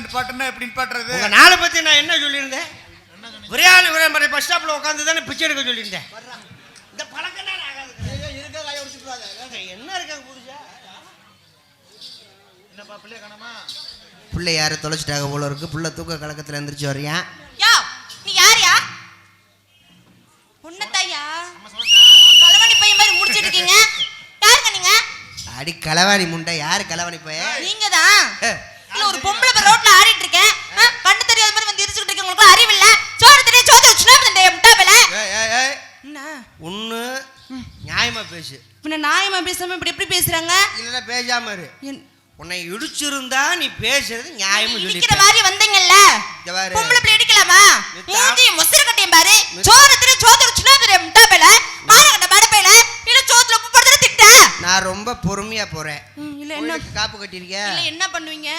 நிப்பாட்டுன்னா எப்படி நிப்பாட்டுறது? உங்க நாளை பத்தி நான் என்ன சொல்லியிருந்தேன்? ஒரே ஆள் ஒரே மாதிரி பஸ் ஸ்டாப்ல உட்காந்து தானே பிச்சை எடுக்க சொல்லியிருந்தேன். இந்த பழக்கம் தான் இருக்க கையை உடிச்சுடாத. என்ன இருக்காங்க புதுசா? என்னப்பா பிள்ளைய காணோமா? பிள்ளை யாரு தொலைச்சிட்டாங்க போல இருக்கு. பிள்ளை தூக்க கலக்கத்துல எந்திரிச்சு வர்றியா? யா நீ யாரியா? பொண்ணத்தாயா? களவாணி பையன் மாதிரி முடிச்சிட்டு இருக்கீங்க. யாருங்க நீங்க? அடி களவாணி முண்டை. யாரு களவாணி பையன்? நீங்க தான். இல்ல ஒரு பொம்பளை பை ரோட்ல ஆடிட்டு இருக்கேன். கண்ணு தெரியாத மாதிரி வந்து இடிச்சிட்டு இருக்கீங்க. உங்களுக்கு அறிவு இல்ல? சோறு தெரிய சோறு சுனாபந்தே முட்டாபல. என்ன? ஒண்ணு நியாயமா பேசு. பின்ன நியாயமா பேசாம இப்படி எப்படி பேசுறாங்க? இல்ல பேசாம இரு. உன்னை இடிச்சிருந்தா நீ பேசுறது நியாயமா சொல்லி. இடிக்கிற மாதிரி வந்தீங்கல்ல. பொம்பளை பிள்ளை இடிக்கலாமா? மூஞ்சி மொசர கட்டியம் பாரு. சோறு தெரிய சோறு சுனாபந்தே முட்டாபல. மானகட்ட மடப்பையில இல்ல சோத்துல உப்பு போடுற திட்ட. நான் ரொம்ப பொறுமையா போறேன். இல்ல என்ன காப்பு கட்டிருக்கியா? இல்ல என்ன பண்ணுவீங்க?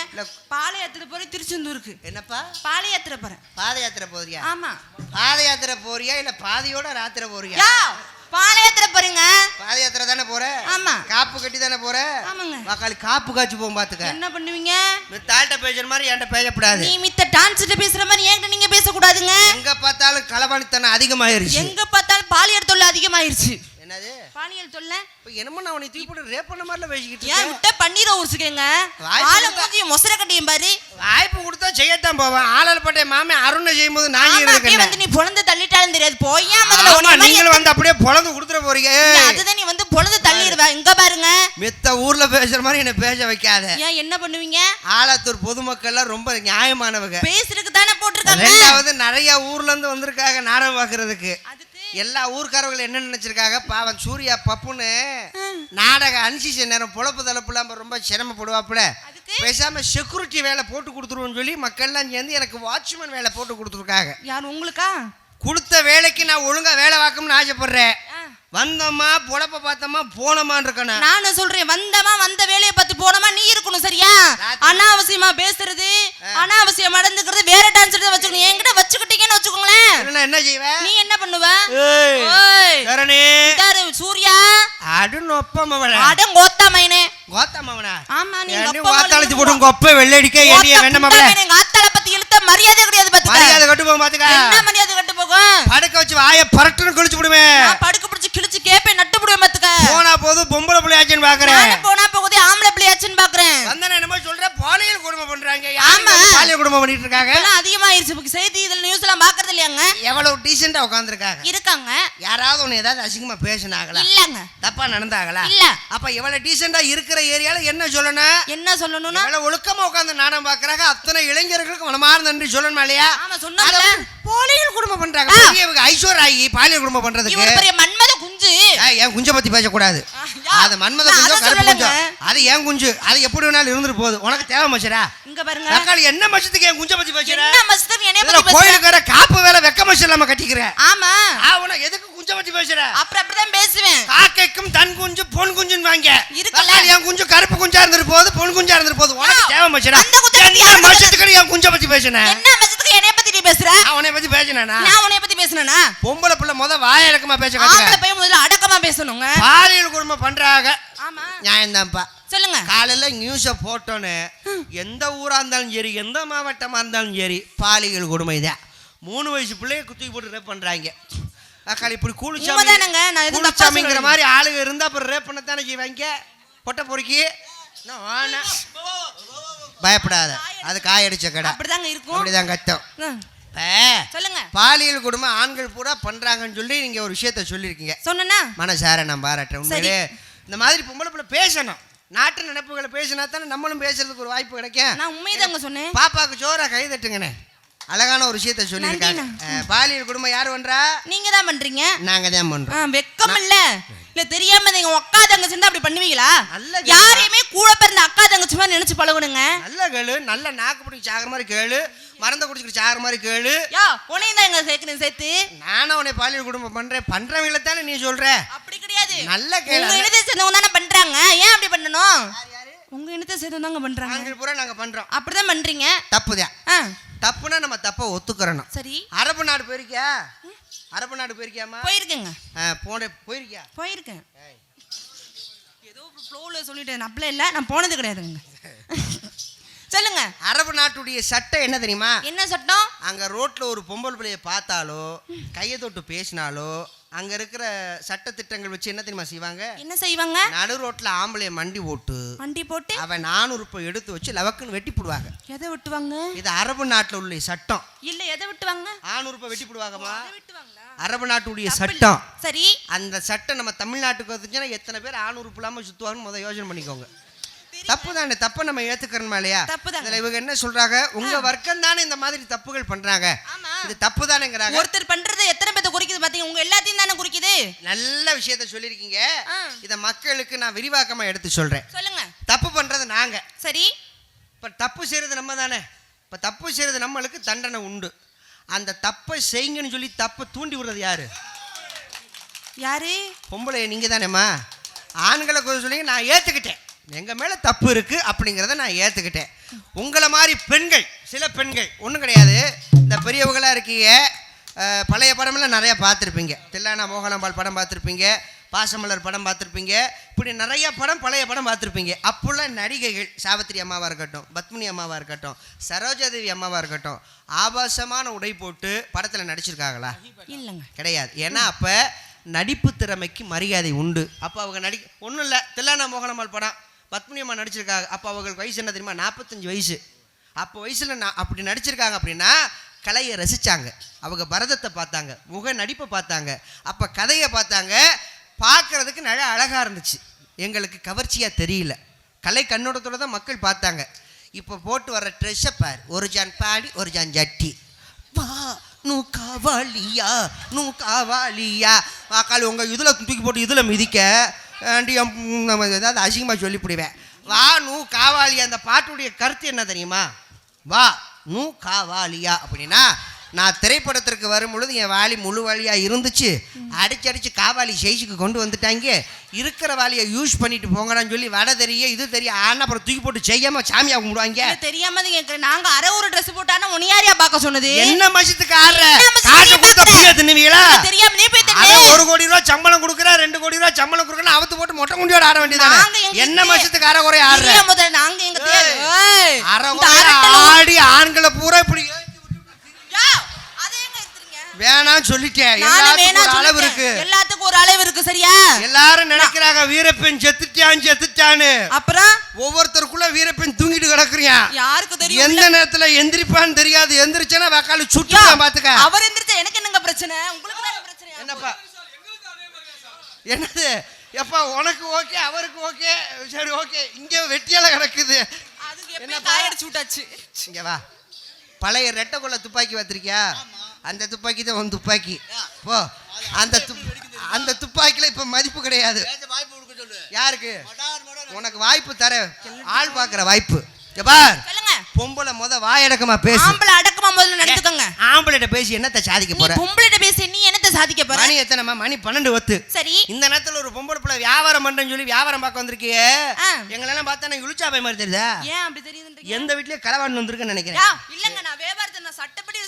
பாதயாத்திரை போறேன் திருச்செந்தூருக்கு. என்னப்பா? பாதயாத்திரை போறேன். பாதயாத்திரை போறியா? ஆமா. பாதயாத்திரை போறியா இல்ல பாதியோட ராத்திரை போறியா? யா பாதயாத்திரை போறீங்க. பாதயாத்திரை தானே போற? ஆமா. காப்பு கட்டி தானே போற? ஆமாங்க. வாக்காளி காப்பு காய்ச்சி போகும் பாத்துக்க. என்ன பண்ணுவீங்க? தாள்கிட்ட பேசுற மாதிரி என்கிட்ட பேசக்கூடாது. நீ மித்த டான்ஸ்கிட்ட பேசுற மாதிரி என்கிட்ட நீங்க பேசக்கூடாதுங்க. எங்க பார்த்தாலும் களவாணித்தனம் அதிகமாயிருச்சு. எங்க பார்த்தாலும் பாலியல் தொல்லை அதிகமாயிருச்சு. என்னது பாலியல் தொல்லை? இப்ப என்னமோ நான் உன்னை தூக்கி போட்டு ரேப் பண்ண மாதிரில பேசிக்கிட்டு இருக்கேன். ஏன் விட்ட பன்னீரை உரிச்சுக்கங்க. ஆள மூஞ்சி மொசர கட்டியம் பாரு. வாய்ப்பு கொடுத்தா செய்யத்தான் போவேன். ஆளல் பட்டே மாமே அருணை செய்யும்போது நான் இருக்கேன். வந்து நீ பொளந்து தள்ளிட்டாலும் தெரியாது. போய்யா முதல்ல ஒண்ணு நீங்க வந்து அப்படியே பொளந்து கொடுத்துற போறீங்க. அதுதான் நீ வந்து பொளந்து தள்ளிடுவ. இங்க பாருங்க. மித்த ஊர்ல பேசுற மாதிரி என்ன பேச வைக்காத. ஏன் என்ன பண்ணுவீங்க? ஆலத்தூர் பொதுமக்கள் எல்லாம் ரொம்ப நியாயமானவங்க. பேசுறதுக்கு தானே போட்டுருக்காங்க. ரெண்டாவது நிறைய ஊர்ல இருந்து வந்திருக்காங்க நாடகம் பாக்குறதுக்கு. எல்லா ஊர்க்காரர்கள் என்ன நினைச்சிருக்காங்க? பாவம் சூர்யா பப்புன்னு நாடக அனுசிச்ச நேரம் பொழப்பு தளப்புலாம் ரொம்ப சிரமப்படுவாப்புல. பேசாம செக்யூரிட்டி வேலை போட்டு கொடுத்துருவோம்னு சொல்லி மக்கள்லாம் சேர்ந்து எனக்கு வாட்ச்மேன் வேலை போட்டு கொடுத்துருக்காங்க. யார் உங்களுக்கா? கொடுத்த வேலைக்கு நான் ஒழுங்கா வேலை பார்க்கணும்னு ஆசைப்படுறேன். வந்தோமா பொழப்ப பார்த்தோமா போனோமான்னு இருக்கணும். நானும் சொல்றேன் வந்தமா வந்த வேலையை பார்த்து போனோமா நீ இருக்கணும். சரியா? அனாவசியமா பேசுறது அனாவசியம் நடந்துக்கிறது வேற டான்ஸ் வச்சுக்கணும். என்கிட்ட வச்சுக்கிட்டீங்கன்னு வச்சுக்கோங்களேன். என்ன செய்வ? நீ என்ன பண்ணுவ? சூர்யா அடுப்பமவள அடங்கோத்தாமைனே கோத்தாமவனா? ஆமா நீ கோத்தாலத்தி போடு கொப்பை வெள்ளடிக்க ஏடிய வெண்ணமவள. எங்க ஆத்தால பத்தி இழுத்த மரியாதை கிடையாது பாத்துக்க. மரியாதை கட்டு போகும் பாத்துக்க. என்ன மரியாதை கட்டு போகும்? படுக்க வச்சு வாயை பரட்டுன்னு கிழிச்சு விடுவேன். நான் படுக்க பிடிச்சு கிழிச்சு கேப்பை நட்டு விடுவேன் பாத்துக்க. போனா போது பொம்பளை பிள்ளையாச்சுன்னு பாக்குறேன். நான் போனா போகுது ஆம்பளை பிள்ளையாச்சுன்னு பாக்குறேன். வந்தன என்னமோ சொல்ற பாலியல் குடும்பம் பண்றாங்க. ஆமா பாலியல் குடும்பம் பண்ணிட்டு இருக்காங்க. எல்லாம் அதிகமாயிருச்சு. செய்தி இதுல நியூஸ் எல்லாம் பாக்குறது இல்லையாங்க? எவ்வளவு டீசென்ட்டா உட்கார்ந்திருக்காங்க. இருக்காங்க. யாராவது ஒன்னு ஏதாவது அசிங்கமா பேசினாங்களா? இல்லங்க. தப்பா நடந்தாங்களா? இல்ல. அப்ப எவ்வளவு டீசென்ட்டா இருக்கிற ஏரியால என்ன சொல்லணும்? என்ன சொல்லணும்னா எவ்வளவு ஒழுக்கமா உட்கார்ந்து நாடகம் பாக்குறாங்க. அத்தனை இளைஞர்களுக்கு மனமார்ந்த நன்றி சொல்லணுமா இல்லையா? ஆமா சொன்னாங்கல. பாலியல் குடும்பம் பண்றாங்க. பெரியவங்க ஐஸ்வர்யாயி பாலியல் குடும்பம் பண்றதுக்கு இவரு பெரிய மன்மத குஞ்சு. ஏன் குஞ்ச பத்தி பேச கூடாது. அது மன்மத குஞ்சோ கருப்பு குஞ்சோ அது ஏன் குஞ்சு. அது எப்படி வேணாலும் இருந்துட்டு போகுது. உனக்கு தேவை மச்சரா? இங்க பாருங்க. தக்காளி என்ன மச்சத்துக்கு ஏன் குஞ்ச பத்தி பேசுற? என்ன மச்சத்துக்கு என்னைய பத்தி பேசுற? கோயிலுக்கு வர காப்பு வேலை வெக்க மச்ச இல்லாம கட்டிக்கிற. ஆமா. அவன எதுக்கு குஞ்ச பத்தி பேசுற? அப்புறம் அப்படிதான் பேசுவேன். காக்கைக்கும் தன் குஞ்சு பொன் குஞ்சுன்னு வாங்க. இருக்கல. ஏன் குஞ்சு கருப்பு குஞ்சா இருந்துட்டு போகுது பொன் குஞ்சா இருந்துட்டு போகுது. உனக்கு தேவை மச்சரா? என்ன மச்சத்துக்கு ஏன் குஞ்ச பத்தி பேசுற? என்ன மச்சத்துக்கு என்னைய பத்தி நீ பேசுற? அவனை பத்தி பேசுனேனா? நான் உன்னை பத்தி பேசுனேனா? பொம்பளை புள்ள முத வாய் அடக்கமா பேச கத்துக்க. ஆம்பளை பையன் முதல்ல அடக்கமா பேசணுங்க. பாலியல் குடும்பம் பண்றாங்க. ஆமா. நியாயம்தான்ப்பா. சொல்லுங்க. காலையில நியூஸ போட்டோன்னு எந்த ஊரா இருந்தாலும் சரி எந்த மாவட்டமா இருந்தாலும் சரி பாலியல் கொடுமை தான். 3 வயசு பிள்ளைய குத்தி போட்டு ரேப் பண்றாங்க. அக்காளி இப்படி கூலிச்சாமிங்கிற மாதிரி ஆளுங்க இருந்தா அப்புறம் ரேப் பண்ணத்தானே செய்வாங்க. பொட்டை பொறுக்கி பயப்படாத. அது காயடிச்ச கடை. அப்படிதாங்க இருக்கும். அப்படிதான் கத்தம். சொல்லுங்க. பாலியல் குடும்பம் ஆண்கள் பூரா பண்றாங்கன்னு சொல்லி நீங்க ஒரு விஷயத்த சொல்லிருக்கீங்க. சொன்னா மனசார நான் பாராட்டுறேன். உண்மையிலே இந்த மாதிரி பொம்பளை பிள்ளை பேசணும். நாட்டு நடப்புகளை பேசினா தானே நம்மளும் பேசுறதுக்கு ஒரு வாய்ப்பு கிடைக்கும். நான் உண்மைதாங்க சொன்னேன். பாப்பாக்கு ஜோரா கை தட்டுங்கண்ணே. அழகான ஒரு விஷயத்த சொல்லியிருக்காங்க. பாலியல் குடும்பம் யாரு பண்றா? நீங்க தான் பண்றீங்க. நாங்க தான் பண்றோம். வெக்கம் இல்ல இல்ல தெரியாம நீங்க அக்கா தங்கச்சி இருந்தா அப்படி பண்ணுவீங்களா? யாரையுமே கூட பிறந்த அக்கா தங்கச்சி மாதிரி நினைச்சு பழகணுங்க. நல்ல கேளு. நல்ல நாக்கு பிடிச்சி சாகிற மாதிரி கேளு. மறந்த குடிச்சிட்டு சாகிற மாதிரி கேளு. யா உன்னையும் தான் எங்க சேர்க்கணும் சேர்த்து. நானும் உன்னை பாலியல் குடும்பம் பண்றவங்கள தானே நீ சொல்ற. அப்படி கிடையாது. நல்ல கேளு. உங்க இனத்தை சேர்ந்தவங்க தானே பண்றாங்க. ஏன் அப்படி பண்ணணும்? உங்க இனத்தை சேர்ந்தவங்க பண்றாங்க. ஆண்கள் பூரா நாங்க பண்றோம். அப்படிதான் பண்றீங்க. தப்புதான். தப்புனா நம்ம தப்ப ஒத்துக்கறணும். சரி. அரபு நாடு போயிருக்கியா? அரபு நாடு போயிருக்கியாமா? போயிருக்கேங்க. போயிருக்கியா? போயிருக்கேன். ஏதோ ஃப்ளோல சொல்லிட்டேன். அப்பல இல்ல நான் போனது கிடையாதுங்க. சொல்லுங்க. அரபு நாட்டுடைய சட்டம் என்ன தெரியுமா? என்ன சட்டம்? அங்க ரோட்ல ஒரு பொம்பளை பிள்ளைய பார்த்தாலோ கையை தொட்டு பேசினாலோ அங்க இருக்கிற சட்ட திட்டங்கள் வச்சு என்ன தெரியுமா செய்வாங்க? என்ன செய்வாங்க? நடு ரோட்ல ஆம்பளைய மண்டி போட்டு அவன் 400 ரூபாய் எடுத்து வச்சு லவக்குன்னு வெட்டி போடுவாங்க. எதை வெட்டுவாங்க? இது அரபு நாட்டுல உள்ள சட்டம். இல்ல எதை வெட்டுவாங்க? 400 ரூபாய் வெட்டி போடுவாங்கம்மா. அரபு நாட்டுடைய சட்டம். சரி, அந்த சட்டம் நம்ம தமிழ்நாட்டுக்கு வந்துச்சுன்னா எத்தனை பேர் 400 ரூபாய் இல்லாம சுத்துவாங்கன்னு முதல்ல யோசனை பண்ணிக்கோங்க. தப்பு தானே? தப்ப நம்ம ஏத்துக்கிறோமா இல்லையா? இவங்க என்ன சொல்றாங்க? உங்க வர்க்கம் தானே இந்த மாதிரி தப்புகள் பண்றாங்க, இது தப்பு தானேங்கிறாங்க. ஒருத்தர் பண்றது எத்தனை பேத்தை குறிக்குது பாத்தீங்க? உங்க எல்லாத்தையும் தானே குறிக்குது. நல்ல விஷயத்த சொல்லிருக்கீங்க. இத மக்களுக்கு நான் விரிவாக்கமா எடுத்து சொல்றேன். சொல்லுங்க. தப்பு பண்றது நாங்க. சரி, இப்ப தப்பு செய்யறது நம்ம தானே. இப்ப தப்பு செய்யறது நம்மளுக்கு தண்டனை உண்டு. அந்த தப்பை செய்யுங்கன்னு சொல்லி தப்பை தூண்டி விடுறது யாரு? பொம்பளை நீங்க தானேம்மா. ஆண்களை கொஞ்சம் சொல்லி நான் ஏத்துக்கிட்டேன், எங்க மேல தப்பு இருக்கு அப்படிங்கிறத நான் ஏத்துக்கிட்டேன். உங்களை மாதிரி பெண்கள், சில பெண்கள் ஒன்றும் கிடையாது, இந்த பெரியவங்களா இருக்கீங்க, பழைய படமெல்லாம் நிறைய பார்த்துருப்பீங்க. தில்லானா மோகனாம்பாள் படம் பார்த்துருப்பீங்க, பாசமலர் படம் பார்த்துருப்பீங்க, இப்படி நிறைய படம் பழைய படம் பார்த்துருப்பீங்க. அப்போள்ள நடிகைகள் சாவித்திரி அம்மாவாக இருக்கட்டும், பத்மினி அம்மாவாக இருக்கட்டும், சரோஜாதேவி அம்மாவாக இருக்கட்டும், ஆபாசமான உடை போட்டு படத்தில் நடிச்சிருக்காங்களா? இல்லைங்க, கிடையாது. ஏன்னா அப்போ நடிப்பு திறமைக்கு மரியாதை உண்டு. அப்போ அவங்க ஒன்றும் இல்லை, தில்லானா மோகனாம்பாள் படம் பத்மினி அம்மா நடிச்சிருக்காங்க. அப்போ அவங்களுக்கு வயசு என்ன தெரியுமா? 45 வயசு. அப்போ வயசில் அப்படி நடிச்சிருக்காங்க அப்படின்னா கலையை ரசித்தாங்க, அவங்க பரதத்தை பார்த்தாங்க, முக நடிப்பை பார்த்தாங்க, அப்போ கதையை பார்த்தாங்க. பார்க்குறதுக்கு நல்ல அழகாக இருந்துச்சு, எங்களுக்கு கவர்ச்சியாக தெரியல, கலை கண்ணோட்டத்தோடு தான் மக்கள் பார்த்தாங்க. இப்போ போட்டு வர்ற ட்ரெஸ்ஸை பார், ஒரு ஜான் பாடி ஒரு ஜான் ஜட்டி, வா நூ காவாலியா நூ காவாலியா வாக்காளி உங்கள் இதில் தூக்கி போட்டு இதில் மிதிக்க ஏதாவது அசிங்கமாக சொல்லிவிடுவேன். வா நூ காவாலியா. அந்த பாட்டுடைய கருத்து என்ன தெரியுமா? வா நூ காவாலியா அப்படின்னா, நான் திரைப்படத்திற்கு வரும் பொழுது என் வாலி முழு வாலியாக இருந்துச்சு, அடிச்சு காவாலி சைஸுக்கு கொண்டு வந்துட்டாங்க, இருக்கிற வாலியை யூஸ் பண்ணிட்டு போங்கடான்னு சொல்லி வடை தெரிய இது தெரிய ஆனால் அப்புறம் தூக்கி போட்டு செய்யாம சாமியா கும்பிடுவாங்க. தெரியாம நாங்க அரை ஒரு ட்ரெஸ் போட்டானா உனியாரியா பார்க்க சொன்னது என்ன மசத்துக்கு தெரியாம நீ போய் 1 கோடி ரூபாய் சம்பளம் கொடுக்குற, 2 கோடி ரூபாய் சம்பளம் கொடுக்குறேன் அவத்து போட்டு மொட்டை குண்டியோட ஆட வேண்டியதானே. என்ன மசத்துக்கு அரை குறை ஆடுற? நாங்க எங்க அரை குறை ஆடி ஆண்களை பூரா இப்படி வேணாம் சொல்லிட்டேன். அளவு இருக்கு, எல்லாத்துக்கும் ஒரு அளவு இருக்கு. சரியா? எல்லாரும் நினைக்கிறாங்க வீரப்பெண் செத்துட்டான்னு. அப்புறம் ஒவ்வொருத்தருக்குள்ள வீரப்பெண் தூங்கிட்டு கிடக்குறியான். யாருக்கு தெரியும் எந்த நேரத்துல எந்திரிப்பான்னு தெரியாது. எந்திரிச்சனா வக்கால சுட்டுதான் பாத்துக்க. அவர் எந்திரிச்சா எனக்கு என்னங்க பிரச்சனை? உங்களுக்கு தான் பிரச்சனை. என்னப்பா என்னது? எப்பா உனக்கு ஓகே, அவருக்கு ஓகே, சரி ஓகே. இங்க வெட்டியால கிடக்குது. அதுக்கு என்ன காயடிச்சு விட்டாச்சு. இங்க வா. பழைய ரெட்டை துப்பாக்கி வச்சிருக்கியா? அந்த துப்பாக்கி தான் உன் துப்பாக்கி. போ. அந்த துப்பாக்கில இப்ப மதிப்பு கிடையாது. யாருக்கு? உனக்கு வாய்ப்பு தர, ஆள் பாக்குற வாய்ப்பு. பொம்பளை வாயடக்கமா பேசு. ஆம்பளை அடக்கமா முதல்ல நடந்துக்கங்க. ஆம்பளைட்ட பேசி என்னத்த சாதிக்க போற? பொம்பளைட்ட பேசி நீ என்னத்த சாதிக்க போற? மணி எத்தனைமா? மணி 12 வத்து. சரி, இந்த நேரத்துல ஒரு பொம்பளை பிள்ளை வியாபாரம் பண்றேன்னு சொல்லி வியாபாரம் பார்க்க வந்திருக்கியே, எங்களெல்லாம் பார்த்தா நான் இழுச்சா பை மாதிரி தெரியுதா? ஏன் அப்படி தெரியுதுன்றீங்க? எந்த வீட்லயே களவாண்டு வந்திருக்கேன்னு நினைக்கிறேன். இல்லங்க, நான் வியாபாரத்தை நான் சட்டப்படி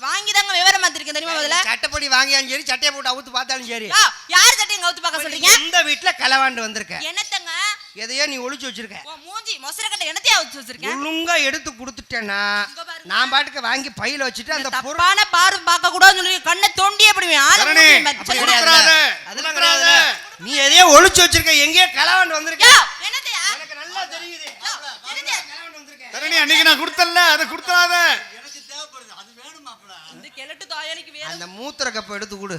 வாங்கி தாங்க வியாபாரம் பார்த்திருக்கேன். தெரியுமா? முதல்ல சட்டப்படி வாங்கியாலும் சரி, சட்டையை போட்டு அவுத்து பார்த்தாலும் சரி. யார் சட்டையை அவுத்து பார்க்க சொல்றீங்க? இந்த வீட்ல களவாண்டு வந்திருக்க. என்னத்தங்க? எதையோ நீ ஒளிச்சு வச்சிருக்க. மூஞ்சி மொசர கட்ட என்னத்தையா ஒளிச்சு வச்சிருக்க? ஒழுங்கா எடுத்து கொடுத்துட்டேனா நான் பாட்டுக்கு வாங்கி பையில வச்சிட்டு அந்த பொறுப்பான பாரு பார்க்க கூடாதுன்னு சொல்லி கண்ணை தோண்டியே போடுவேன். நீ எதையோ ஒளிச்சு வச்சிருக்க, எங்கேயோ களவாண்டு வந்திருக்க. என்னத்தையா? எனக்கு நல்லா தெரியுது. களவாண்டு வந்திருக்க. தரணி அன்னைக்கு நான் கொடுத்தல்ல, அதை கொடுத்தாத. எனக்கு தேவைப்படுது, அது வேணும் மாப்ள. இந்த கிழட்டு தாயாலிக்கு வேணும். அந்த மூத்திர கப்பை எடுத்து கொடு,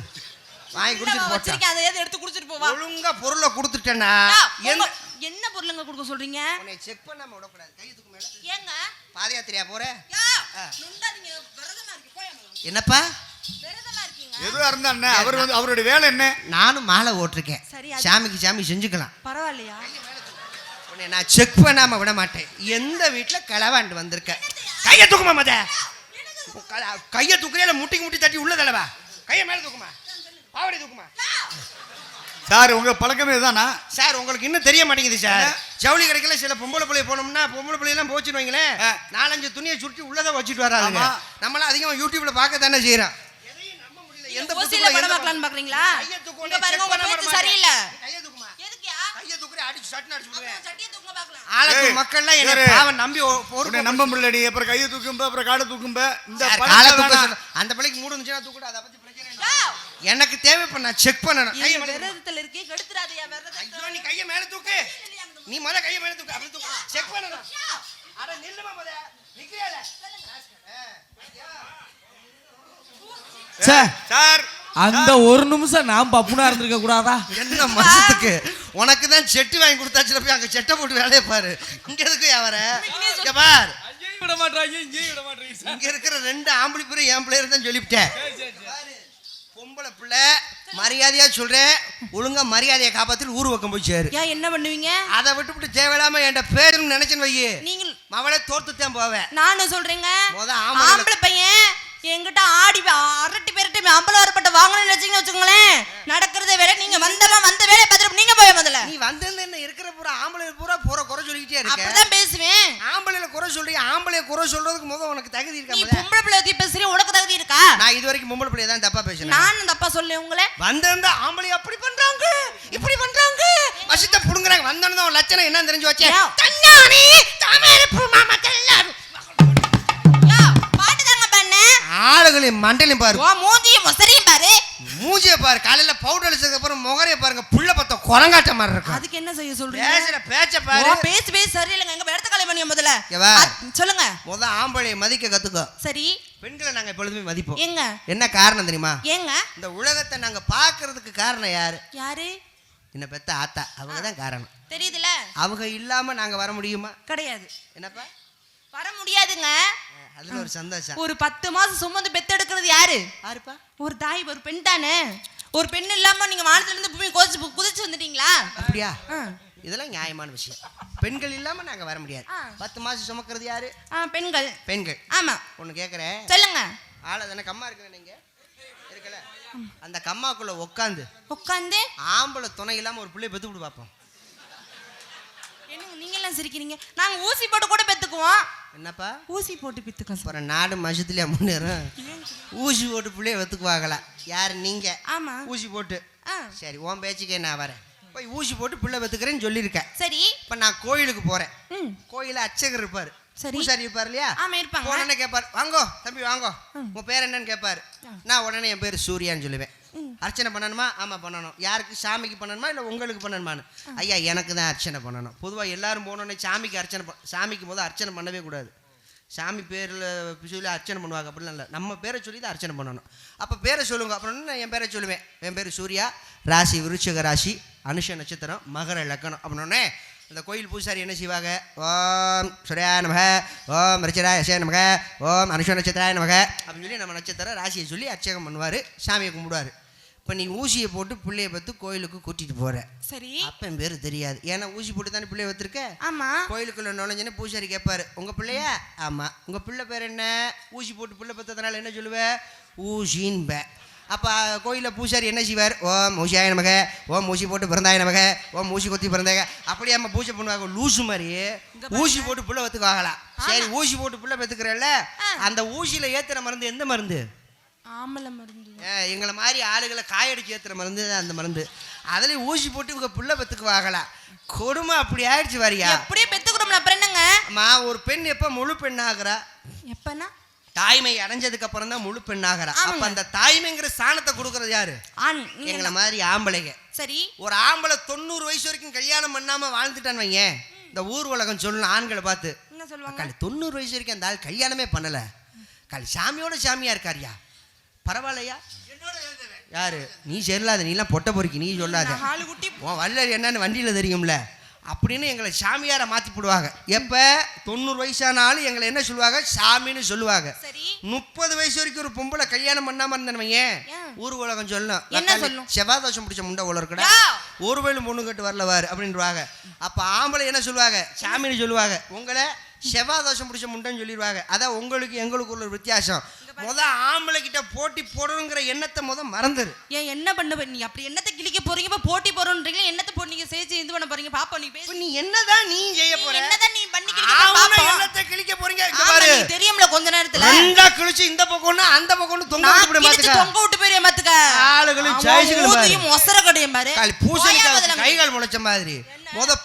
வாங்கி குடிச்சிட்டு போறேன். அதை எடுத்து குடிச்சிட்டு போவா. ஒழுங்கா பொருளை கொடுத்துட்டேனா? என்ன பொருளுங்க கொடுக்க சொல்றீங்க? உன்னை செக் பண்ணாம விட கூடாது. கையத்துக்கு மேல ஏங்க பாதயாத்திரையா போற? நுண்டாதீங்க, விரதமா இருக்கு. போய் என்னப்பா விரதமா இருக்கீங்க? எதுவா இருந்தா என்ன, அவருடைய வேலை என்ன? நானும் மாலை ஓட்டிருக்கேன். சாமிக்கு சாமி செஞ்சுக்கலாம். பரவாயில்லையா? உன்னை நான் செக் பண்ணாம விட மாட்டேன். எந்த வீட்டுல களவாண்டு வந்திருக்க? கைய தூக்குமா மத. கைய தூக்குறியா முட்டிக்கு முட்டி தட்டி உள்ள தலவா? கைய மேல தூக்குமா, பாவடி தூக்குமா. சார் உங்க பழக்கமே இதுதானா? சார் உங்களுக்கு இன்னும் தெரிய மாட்டேங்குது சார். ஜவுளி கடைக்கல சில பொம்பளை பிள்ளை போனோம்னா பொம்பளை பிள்ளைலாம் போச்சுன்னு வைங்களேன், 4-5 துணியை சுருட்டி உள்ளதான் வச்சுட்டு வராங்க. நம்மளாம் அதிகமாக யூடியூப்ல பார்க்க தானே செய்யறோம். எந்த புதுல படம் பார்க்கலாம்னு பாக்குறீங்களா? இங்க பாருங்க, உங்க பேச்சு சரியில்லை. கைய தூக்குமா. எதுக்குயா? கைய தூக்குற அடிச்சு சட்னி அடிச்சு விடுவேன். சட்டியை தூக்குங்க பார்க்கலாம். ஆலத்தூர் மக்கள்லாம் என்ன பாவம் நம்பி உன்னை நம்ப முடியல. நீ அப்புறம் கையை தூக்கும்ப அப்புறம் காலை தூக்கும்ப. இந்த காலை தூக்க அந்த பிள்ளைக்கு மூடு இருந்துச்சுன்னா தூக்கிட்டு அதை பத்தி பிரச்சனை இல்லை. எனக்கு தேவை இப்ப நான் செக் பண்ணணும். கையை விரதத்துல இருக்கே கெடுத்துறாதயா விரதத்தை. ஐயோ நீ கையை மேல தூக்கு. நீ முத கையை மேல தூக்கு. அப்படி தூக்கு. செக் பண்ணணும். அட நில்லுமா முத. நிக்கறல. சார் அந்த ஒரு நிமிஷம் நான் பப்புனா இருந்திருக்க கூடாதா? என்ன மனசுக்கு உனக்கு தான் செட்டு வாங்கி கொடுத்தாச்சுல போய் அங்க செட்டை போட்டு வேலையை பாரு. இங்க எதுக்கு வர இங்க பார். விட மாட்டாங்க இங்கேயும் விட மாட்டாங்க. இங்க இருக்கிற 2 ஆம்பளை பேரும் என் பிள்ளையர் தான் சொல்லிவிட்டேன். பொம்பளை பிள்ளை மரியாதையா சொல்றேன், ஒழுங்கா மரியாதையை காப்பாத்தி ஊர் பக்கம் போய் சேரு. ஏன் என்ன பண்ணுவீங்க? அதை விட்டுவிட்டு தேவையில்லாம என்கிட்ட பேருன்னு நினைச்சேன்னு வையே, நீங்க மவளே தோர்த்துத்தான் போவேன். நானும் சொல்றேங்க, முத ஆம்பளை பையன் என்கிட்ட ஆடி அரட்டி பேரட்டி அம்பளை வரப்பட்ட வாங்கணும்னு நினைச்சீங்கன்னு வச்சுக்கோங்களேன், நடக்கிறத வேற. நீங்க வந்த வேலையை பார்த்துட்டு நீங்க போய் முதல்ல. நீ வந்து என்ன இருக்கிற பூரா ஆம்பளை பூரா போற குறை சொல்லிக்கிட்டே இருக்க. அப்படிதான் பேசுவேன். ஆம்பளையில குறை சொல்றீங்க. ஆம்பளைய குறை சொல்றதுக்கு முதல்ல உனக்கு தகுதி இருக்கா? நீ பொம்பளை பிள்ளை பத்தி பேசுறீங்க, உனக்கு தகுதி இருக்கா? நான் இது வரைக்கும் பொம்பளை பிள்ளைய தான் தப்பா பேசுறேன். நானும் தப்பா சொல்ல உங்களை. வந்திருந்த ஆம்பளை அப்படி பண்றாங்க இப்படி பண்றாங்க வசித்த புடுங்குறாங்க. வந்தோன்னு ஒரு லட்சணம் என்னன்னு தெரிஞ்சு வச்சேன். தன்னானே தாமரப்பு மாமக்கள் எல்லாரும் பாட்டு தாங்க பண்ண. ஆளுகளின் மண்டலையும் பாரு, மூஞ்சியும் மொசரையும் பாரு, மூஞ்சிய பாரு. காலையில பவுடர் அடிச்சதுக்கு அப்புறம் முகரைய பாருங்க, புள்ள பத்த குரங்காட்ட மாதிரி இருக்கு. அதுக்கு என்ன செய்ய சொல்றீங்க? பேசுற பேச்ச பாரு. பேசி சரியில்லைங்க. எங்க இடத்த காலி பண்ணிய முதல்ல சொல்லுங்க. முத ஆம்பளைய மதிக்க கத்துக்கோ. சரி, பெண்களை நாங்க எப்பொழுதுமே மதிப்போம். ஏங்க என்ன காரணம் தெரியுமா? ஏங்க இந்த உலகத்தை நாங்க பாக்குறதுக்கு காரணம் யாரு? யாரு? என்ன பெத்த ஆத்தா, அவங்க தான் காரணம். தெரியுதுல? அவங்க இல்லாம நாங்க வர முடியுமா? கிடையாது. என்னப்பா வர முடியாதுங்க. அதுல ஒரு சந்தோஷம். ஒரு 10 மாசம் சுமந்து பெத்தெடுக்கிறது யாரு? யாருப்பா? ஒரு தாய், ஒரு பெண் தானே. ஒரு பெண் இல்லாம நீங்க வானத்துல இருந்து பூமி குதிச்சு வந்துட்டீங்களா? அப்படியா? இதெல்லாம் நியாயமான விஷயம். பெண்கள் இல்லாம நாங்க வர முடியாது. 10 மாசம் சுமக்கிறது யாரு? பெண்கள். பெண்கள். ஆமா. ஒண்ணு கேக்குறேன், சொல்லுங்க. ஆள தானே கம்மா இருக்கிற நீங்க இருக்கல, அந்த கம்மாக்குள்ள உட்காந்து ஆம்பளை துணை இல்லாம ஒரு பிள்ளை பெத்து விடு பாப்போம். என்னங்க நீங்க எல்லாம் சிரிக்கிறீங்க? நாங்க ஊசி போட்டு கூட பெத்துக்குவோம். என்னப்பா ஊசி போட்டு பெத்துக்கலாம். அப்புறம் நாடு மசத்துலயே முன்னேறும். ஊசி போட்டு பிள்ளைய வெத்துக்குவாங்களா? யாரு நீங்க? ஆமா, ஊசி போட்டு. சரி, உன் பேச்சுக்கே நான் வரேன். போய் ஊசி போட்டு பிள்ளை வெத்துக்கிறேன்னு சொல்லியிருக்கேன். சரி, இப்ப நான் கோயிலுக்கு போறேன். கோயில அர்ச்சகர் இருப்பாரு, பூசாரி இருப்பாரு இல்லையா? உடனே கேட்பாரு, வாங்கோ தம்பி வாங்கோ, உன் பேர் என்னன்னு கேட்பாரு. நான் உடனே என் பேர் சூர்யான்னு சொல்லுவேன். அர்ச்சனை பண்ணணுமா? ஆமா பண்ணணும். யாருக்கு? சாமிக்கு பண்ணணுமா இல்லை உங்களுக்கு பண்ணணுமான்னு? ஐயா எனக்கு தான் அர்ச்சனை பண்ணணும். பொதுவாக எல்லாரும் போனோடனே சாமிக்கு அர்ச்சனை சாமிக்கு போது அர்ச்சனை பண்ணவே கூடாது. சாமி பேரில் சொல்லி அர்ச்சனை பண்ணுவாங்க, அப்படிலாம் இல்லை. நம்ம பேரை சொல்லி தான் அர்ச்சனை பண்ணணும். அப்போ பேரை சொல்லுங்க. அப்புறம் நான் என் பேரை சொல்லுவேன். என் பேர் சூர்யா, ராசி விருச்சிக ராசி, அனுஷ நட்சத்திரம், மகர லக்கணம். அப்படின்னே இந்த கோயில் பூசாரி என்ன செய்வாங்க? ஓம் சூர்யா நமக, ஓம் ரிச்சராய நமக, ஓம் அனுஷ நட்சத்திராய நமக அப்படின்னு சொல்லி நம்ம நட்சத்திரம் ராசியை சொல்லி அர்ச்சகம் பண்ணுவார், சாமியை கும்பிடுவார். இப்போ நீ ஊசியை போட்டு பிள்ளைய பார்த்து கோயிலுக்கு கூட்டிட்டு போற. சரி, அப்போ என் பேர் தெரியாது. ஏன்னா ஊசி போட்டு தானே பிள்ளைய வச்சிருக்க. ஆமா. கோயிலுக்குள்ள நுழைஞ்சனே பூசாரி கேட்பாரு, உங்க பிள்ளையா? ஆமா. உங்க பிள்ளை பேர் என்ன? ஊசி போட்டு பிள்ளை பத்ததுனால என்ன சொல்லுவேன்? ஊசின்ப. அப்போ கோயிலில் பூசாரி என்ன செய்வார்? ஓம் ஊசியாய நமக, ஓம் ஊசி போட்டு பிறந்தாய நமக, ஓம் ஊசி கொத்தி பிறந்தாங்க. அப்படியே அம்மா பூஜை பண்ணுவாங்க. லூசு மாதிரி ஊசி போட்டு பிள்ளை பத்துக்குவாங்களாம். சரி, ஊசி போட்டு பிள்ளை பத்துக்கிறல்ல, அந்த ஊசியில் ஏற்றுற மருந்து எந்த மருந்து? ஆமலை மருந்து. எங்களை மாதிரி ஆளுகளை காயடிச்சு ஏற்றுற மருந்து அந்த மருந்து. அதுலேயும் ஊசி போட்டு இவங்க பிள்ளை பெற்றுக்குவாங்களா? கொடுமை அப்படி ஆயிடுச்சு. வரியா அப்படியே பெற்றுக்கிறோம்ல, அப்புறம் என்னங்க? அம்மா, ஒரு பெண் எப்போ முழு பெண் ஆகுறா? எப்பன்னா தாய்மை அடைஞ்சதுக்கு அப்புறம் தான் முழு பெண் ஆகுறா. அப்ப அந்த தாய்மைங்கிற சாணத்தை கொடுக்கறது யாரு? எங்களை மாதிரி ஆம்பளைங்க. சரி, ஒரு ஆம்பளை 90 வயசு வரைக்கும் கல்யாணம் பண்ணாம வாழ்ந்துட்டான்னு வைங்க, இந்த ஊர் உலகம் சொல்லணும் ஆண்களை பார்த்து, என்ன சொல்லுவாங்க? 90 வயசு வரைக்கும் அந்த ஆள் கல்யாணமே பண்ணல, சாமியோட சாமியா இருக்காரியா, பரவாயில்லையா? யாரு நீ? சொல்லாத, நீ எல்லாம் பொட்டை பொறுக்கி நீ சொல்லாத. உன் வள்ளல் என்னன்னு வண்டியில தெரியும்ல அப்படின்னு எங்களை சாமியார மாத்தி போடுவாங்க. எப்ப 90 வயசானாலும் எங்களை என்ன சொல்லுவாங்க? சாமின்னு சொல்லுவாங்க. 30 வயசு வரைக்கும் ஒரு பொம்பளை கல்யாணம் பண்ணாம இருந்தவங்க ஊர் உலகம் சொல்லணும், செவ்வாய் தோஷம் பிடிச்ச முண்டை உள்ள இருக்கடா, ஒரு வேலும் பொண்ணு கட்டு வரலவாரு அப்படின்றாங்க. அப்ப ஆம்பளை என்ன சொல்லுவாங்க? சாமின்னு சொல்லுவாங்க. உங்களை செவ்வாய் தோஷம் பிடிச்ச முண்டைன்னு சொல்லிடுவாங்க. அதான் உங்களுக்கு எங்களுக்கு உள்ள வித்தியாசம். முத ஆம்பளை கிட்ட போட்டி போடணுங்கிற எண்ணத்தை முத மறந்துரு. ஏன் என்ன பண்ண நீ அப்படி எண்ணத்தை கிழிக்க போறீங்க? இப்ப போட்டி போறோம்ன்றீங்க, எண்ணத்தை போட்டு நீங்க சேர்த்து இது பண்ண போறீங்க. பாப்பா நீ பேசு, நீ என்னதான் நீ செய்ய போற? என்னதான் நீ பண்ணி கிழிக்க எண்ணத்தை கிழிக்க போறீங்க? பாரு, தெரியும்ல கொஞ்ச நேரத்துல ரெண்டா கிழிச்சு இந்த பக்கம்னா அந்த பக்கம் தொங்க விட்டு மாத்துக்க, தொங்க விட்டு போறே மாத்துக்க. ஆளுகளும் ஜெயிச்சுகள் பாரு, மொசர கடையும் பாரு, கால் பூசணிக்காய் கைகால் முளைச்ச மாதிரி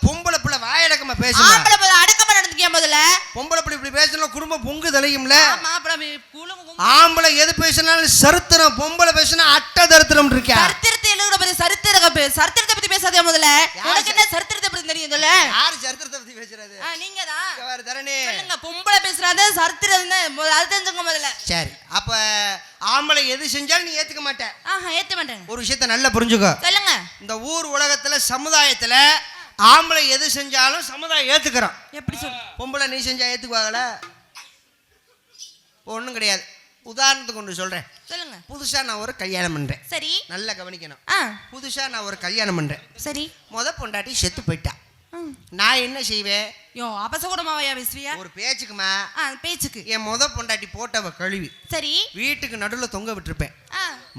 பொம்பளை பிள்ளை வாயடக்கமா பேசுமா. ஆம்பளை பிள்ளை அடக்கமா நடந்துக்கியா முதல்ல. பொம்பளை பிள்ளை இப்படி பேசினா குடும்பம் பொங்கு தலையும்ல. ஆமா அப்புறம் ஆம்பளை எது பேசினாலும் சரித்திரம், பொம்பளை பேசினா அட்ட தரித்திரம் இருக்கா. சரித்திரத்தை எழுதுற பத்தி சரித்திரத்தை பத்தி பேசாதே முதல்ல. உனக்கு என்ன சரித்திரத்தை பத்தி தெரியும் சொல்ல? யாரு சரித்திரத்தை பத்தி பேசுறது? நீங்க தான். வேற தரணி சொல்லுங்க. பொம்பளை பேசுறாத சரித்திரம் அது தெரிஞ்சுங்க முதல்ல. சரி, அப்ப ஆம்பளை எது செஞ்சாலும் நீ ஏத்துக்க மாட்ட. ஏத்த மாட்டேன். ஒரு விஷயத்தை நல்லா புரிஞ்சுக்கோ. சொல்லுங்க. இந்த ஊர் உலகத்துல சமுதாயத்துல ஆம்பளை எது செஞ்சாலும் சமுதாயம் ஏத்துக்கிறோம். எப்படி சொல்ல? பொம்பளை நீ செஞ்சா ஏத்துக்குவாங்களா? ஒண்ணும் கிடையாது. உதாரணத்துக்கு ஒன்று சொல்றேன். சொல்லுங்க. புதுசா நான் ஒரு கல்யாணம் பண்றேன். சரி, நல்லா கவனிக்கணும். புதுசா நான் ஒரு கல்யாணம் பண்றேன். சரி. பொண்டாட்டி செத்து போயிட்டா. நான் என்ன செய்வேன்? அபசகுடமாவையா பேசுவியா? ஒரு பேச்சுக்குமா? பேச்சுக்கு. என் பொண்டாட்டி போட்டவ கழுவி சரி வீட்டுக்கு நடுவுல தொங்க விட்டுருப்பேன்.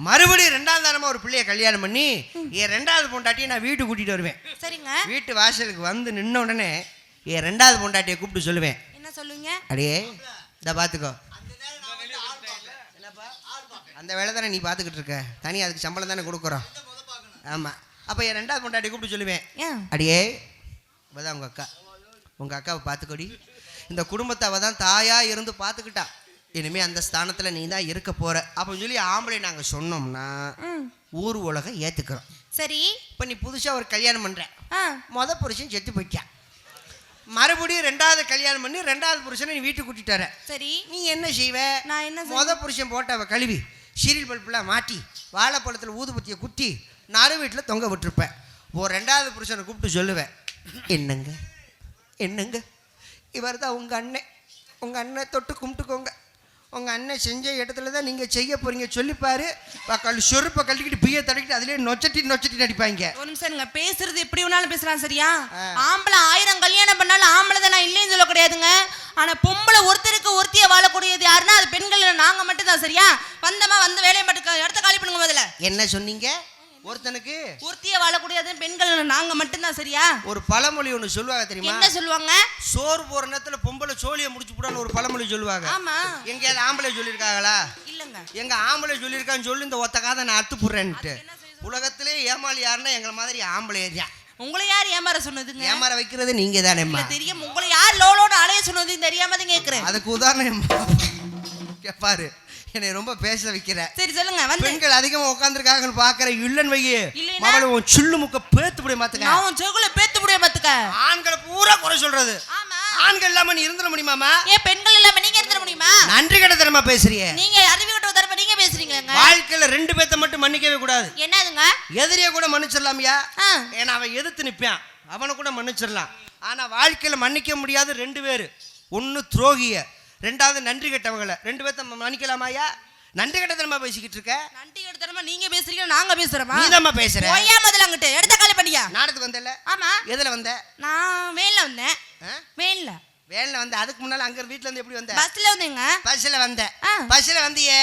மறுபடியும் 2வது தானமா ஒரு பிள்ளைய கல்யாணம் பண்ணி என் 2வது பொண்டாட்டியை நான் வீட்டுக்கு கூட்டிட்டு வருவேன். சரிங்க. வீட்டு வாசலுக்கு வந்து நின்ன உடனே என் 2வது பொண்டாட்டியை கூப்பிட்டு சொல்லுவேன். என்ன சொல்லுவீங்க? அடியே இத பாத்துக்கோ, அந்த வேலை தானே நீ பாத்துக்கிட்டு இருக்க, தனி அதுக்கு சம்பளம் தானே கொடுக்குறோம். ஆமா. அப்ப என் 2வது பொண்டாட்டியை கூப்பிட்டு சொல்லுவேன். அடியே அவதான் உங்க அக்காவை பார்த்துக்கொடி. இந்த குடும்பத்தை அவ தான் தாயா இருந்து பார்த்துக்கிட்டா. இனிமே அந்த ஸ்தானத்துல நீ தான் இருக்க போற அப்படின்னு சொல்லி ஆம்பளை நாங்க சொன்னோம்னா ஊர் உலகம் ஏத்துக்கிறோம். சரி. இப்ப நீ புதுசா ஒரு கல்யாணம் பண்ற. புருஷன் செத்து போயிட்டான். மறுபடியும் 2வது கல்யாணம் பண்ணி 2வது புருஷனை நீ வீட்டுக்கு கூட்டிட்டு வர. சரி. நீ என்ன செய்வ? நான் என்ன புருஷன் போட்டவ கழுவி சீரியல் பல்பெல்லாம் மாட்டி வாழைப்பழத்துல ஊதுபத்தியை குத்தி நடு வீட்டில் தொங்க விட்டுருப்பேன். 2வது புருஷனை கூப்பிட்டு சொல்லுவேன். என்னங்க இவர் தான் உங்க அண்ணன் தொட்டு கும்பிட்டுக்கோங்க. உங்க அண்ணன் செஞ்ச இடத்துல தான் நீங்க செய்ய போறீங்க சொல்லிப்பாரு. சொருப்பை கட்டிக்கிட்டு பிய தடக்கிட்டு அதுலயே நொச்சட்டி நடிப்பாங்க. ஒரு நிமிஷம் பேசுறது எப்படி வேணாலும் பேசலாம். சரியா? ஆம்பளை 1000 கல்யாணம் பண்ணாலும் ஆம்பளை தான் நான் இல்லைன்னு சொல்ல கிடையாதுங்க. ஆனா பொம்பளை ஒருத்தருக்கு ஒருத்திய வாழக்கூடியது யாருன்னா அது பெண்கள், நாங்க மட்டும் தான். சரியா? வந்தமா வந்து வேலையை மட்டும் இடத்த காலி பண்ணுங்க முதல்ல. என்ன சொன்னீங்க? ஒருத்தனுக்கு ஒருத்திய வாழக்கூடியது பெண்கள், நாங்க மட்டும்தான். சரியா? ஒரு பழமொழி ஒண்ணு சொல்லுவாங்க தெரியுமா? என்ன சொல்லுவாங்க? சோறு போற நேரத்துல பொம்பளை சோழியை முடிச்சு போடான்னு ஒரு பழமொழி சொல்லுவாங்க. ஆமா. எங்கேயாவது ஆம்பளை சொல்லியிருக்காங்களா? இல்லங்க. எங்க ஆம்பளை சொல்லியிருக்கான்னு சொல்லி இந்த ஒத்த காதை நான் அறுத்து போடுறேன்ட்டு. உலகத்திலே ஏமாளி யாருன்னா எங்களை மாதிரி ஆம்பளை தான். உங்களை யார் ஏமாற சொன்னதுங்க? ஏமாற வைக்கிறது நீங்க தானே. தெரியும். உங்களை யார் லோலோட அலைய சொன்னது தெரியாம தான் கேட்கிறேன். அதுக்கு உதாரணம் கேப்பாரு. என்னை ரொம்ப பேச வைக்கிற. சரி சொல்லுங்க. பெண்கள் அதிகமா உட்கார்ந்துருக்காங்கன்னு பாக்குற இல்லன்னு வையே மவளை உன் சில்லு முக்க பேத்து புடிய மாத்துக்க. நான் உன் செகுல பேத்து புடிய மாத்துக்க. ஆண்களை பூரா குறை சொல்றது. ஆமா. ஆண்கள் இல்லாம நீ இருந்துட முடியுமாமா? ஏன் பெண்கள் இல்லாம நீங்க இருந்துட முடியுமா? நன்றி கெட்டத்தனமா பேசுறீங்க. நீங்க அறிவு கெட்ட தரப்ப நீங்க பேசுறீங்கங்க. வாழ்க்கையில 2 பேத்த மட்டும் மன்னிக்கவே கூடாது. என்னதுங்க? எதிரியை கூட மன்னிச்சிடலாம்யா. ஏன்னா அவன் எதிர்த்து நிப்பான், அவனை கூட மன்னிச்சிடலாம். ஆனா வாழ்க்கையில மன்னிக்க முடியாது 2 பேரு. ஒன்னு துரோகிய, 2வது நன்றி கெட்டவங்களை. 2 பேர்த்த மன்னிக்கலாமாயா? நன்றி கெட்டத்தனமா பேசிக்கிட்டு இருக்க. நன்றி கெட்டத்தனமா நீங்க பேசுறீங்க, நாங்க பேசுறோமா? நீதாம்மா பேசுற. போயா முதல்ல அங்கிட்டு எடுத்த காலி பண்ணியா. நாடத்துக்கு வந்தல? ஆமா. எதுல வந்த? நான் வேன்ல வந்தேன். வேன்ல வந்த. அதுக்கு முன்னால அங்க வீட்ல இருந்து எப்படி வந்த? பஸ்ல வந்தேங்க. பஸ்ல வந்த. பஸ்ல வந்தியே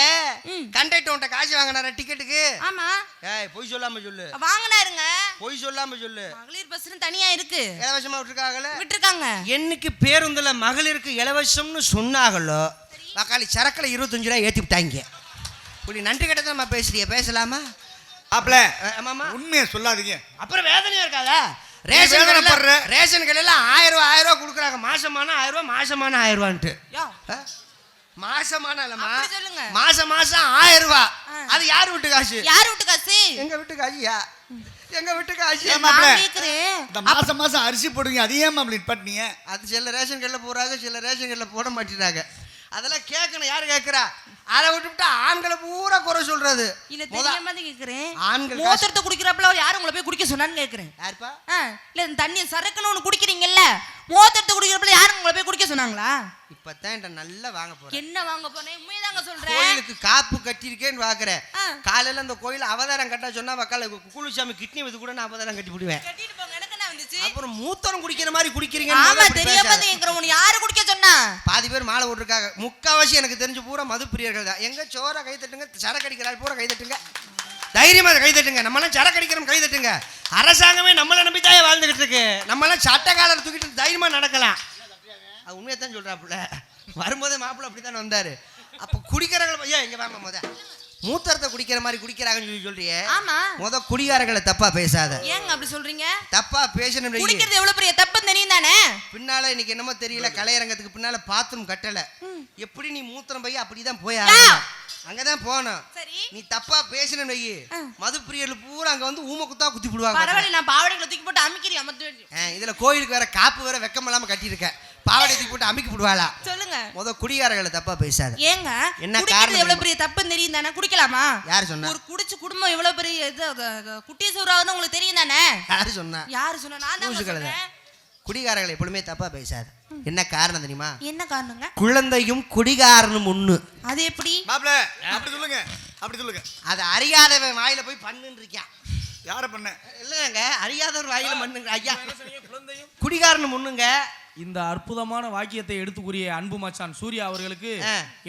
கண்டக்டர் உன்ட்ட காசு வாங்குனாரா டிக்கெட்டுக்கு? ஆமா. ஏய் பொய் சொல்லாம சொல்லு. வாங்குனாருங்க. பொய் சொல்லாம சொல்லு. மகளிர் பஸ்னு தனியா இருக்கு. இலவசமா விட்டுருக்காங்க. என்னைக்கு பேருந்துல மகளிருக்கு இலவசம்னு சொன்னாங்களோ வக்காலி சரக்குல 25 ரூபாய் ஏத்தி விட்டாங்க. இப்படி நன்றி கெட்டதமா பேசுறிய, பேசலாமா? ஆப்ல ஆமாமா உண்மையை சொல்லாதீங்க. அப்புறம் வேதனையா இருக்காதா? ரேஷன் கடையில 1000 ரூபாய் கொடுக்குறாங்க. மாசமான 1000 ரூபாய், மாசமான 1000 ரூபான்ட்டு. மாசமான இல்லம்மா, மாசம் 1000 ரூபாய். அது யாரு வீட்டு காசு? யாரு வீட்டு காசு? எங்க வீட்டு காசியா? எங்க வீட்டு காசு. இந்த மாசம் அரிசி போடுவீங்க, அது ஏன் மாப்பிள்ள பண்ணீங்க? அது சில ரேஷன் கடையில போறாங்க, சில ரேஷன் கடையில போட மாட்டேறாங்க. அதெல்லாம் கேட்கணும். யாரு கேட்கிறா? அதை விட்டுவிட்டா ஆண்களை பூரா குறை சொல்றது. இல்ல தெரியாம கேக்குறேன். ஆண்கள் மோதிரத்தை குடிக்கிறப்பல யாரு உங்களை போய் குடிக்க சொன்னான்னு கேக்குறேன். யாருப்பா? இல்ல தண்ணி சரக்குன்னு ஒண்ணு குடிக்கிறீங்கல்ல, மோதிரத்தை குடிக்கிறப்பல யாரு உங்களை போய் குடிக்க சொன்னாங்களா? இப்பதான் என்கிட்ட நல்லா வாங்க போறேன். என்ன வாங்க போறேன்? உண்மைதாங்க சொல்றேன். கோயிலுக்கு காப்பு கட்டியிருக்கேன்னு பாக்குறேன். காலையில அந்த கோயில் அவதாரம் கட்ட சொன்னா வக்கால குளிச்சாமி கிட்னி வந்து கூட நான் அவதாரம் கட்டி விடுவேன். கட்டிட்டு போங்க. எனக்கு என்ன வந்துச்சு? அப்புறம் மூத்தரம் குடிக்கிற மாதிரி குடிக்கிறீங்க. ஆமா தெரியாம கேக்குறேன். யாரு குடிக்க சொன்னா? பாதி பேர் மாலை போட்டுருக்காங்க. முக்காவாசி எனக்கு தெரிஞ்சு பூரா மது பிரியர்கள் தான். எங்க சோற கை தட்டுங்க, சரக்கு அடிக்கிறாள் பூரா கை தட்டுங்க, தைரியமா கை தட்டுங்க. நம்மளாம் சரக்கு அடிக்கிறோம், கை தட்டுங்க. அரசாங்கமே நம்மளை நம்பித்தாயே வாழ்ந்துகிட்டு இருக்கு. நம்மளாம் சட்ட காலத்தை தூக்கிட்டு தைரியமா நடக்கலாம். அது உண்மையத்தான் சொல்றாப்புல. வரும்போதே மாப்பிள்ள அப்படித்தானே வந்தாரு. அப்ப குடிக்கிறவங்க ஏன் இங்க வாங்க, மூத்திரத்தை குடிக்கிற மாதிரி குடிக்கிறாங்கன்னு சொல்றியே. ஆமா. குடிகாரங்களை தப்பா பேசாத. ஏங்க அப்படி சொல்றீங்க? தப்பா பேசணும். குடிக்கிறது எவ்வளவு பெரிய தப்பு தெரியும் தானே. பின்னால இன்னைக்கு என்னமோ தெரியல, கலையரங்கத்துக்கு பின்னால பாத்ரூம் கட்டல. எப்படி நீ மூத்திரம் போய் அப்படிதான் போய் அங்கதான் போனோம். நீ தப்பா பேசணும் வையி, மதுப்பிரியர்கள் பூரா அங்க வந்து ஊம குத்தா குத்தி போடுவாங்க. பரவாயில்ல, நான் பாவடைகளை தூக்கி போட்டு அமுக்கிறேன். இதுல கோயிலுக்கு வேற காப்பு வேற வெக்கம் இல்லாம கட்டியிருக்க, பாவடை தூக்கி போட்டு அமுக்கி போடுவாளா? சொல்லுங்க. குடிகாரர்களை தப்பா பேசாத. ஏங்க என்ன காரணம்? எவ்வளவு பெரிய தப்பு தெரியும் தானே. குடிக்கலாமா? யாரு சொன்னா? ஒரு குடிச்சு குடும்பம் எவ்வளவு பெரிய குட்டி சூறாவது உங்களுக்கு தெரியும் தானே. யாரு சொன்னா? நான் தான் சொல்றேன். குடிகாரர்களை எப்பவுமே தப்பா பேசாத. என்ன காரணம் தெரியுமா? என்ன காரணங்க? குழந்தையும் குடிகாரனும் ஒண்ணு. அது எப்படி மாப்ள? அப்படி சொல்லுங்க, அப்படி சொல்லுங்க. அது அறியாதவன் வாயில போய் பண்ணுன்னு இருக்கான். யார பண்ண? இல்லங்க, அறியாதவர் வாயில பண்ணுங்க ஐயா. குடிகாரனும் ஒண்ணுங்க. இந்த அற்புதமான வாக்கியத்தை எடுத்து கூறிய அன்பு மச்சான் சூர்யா அவர்களுக்கு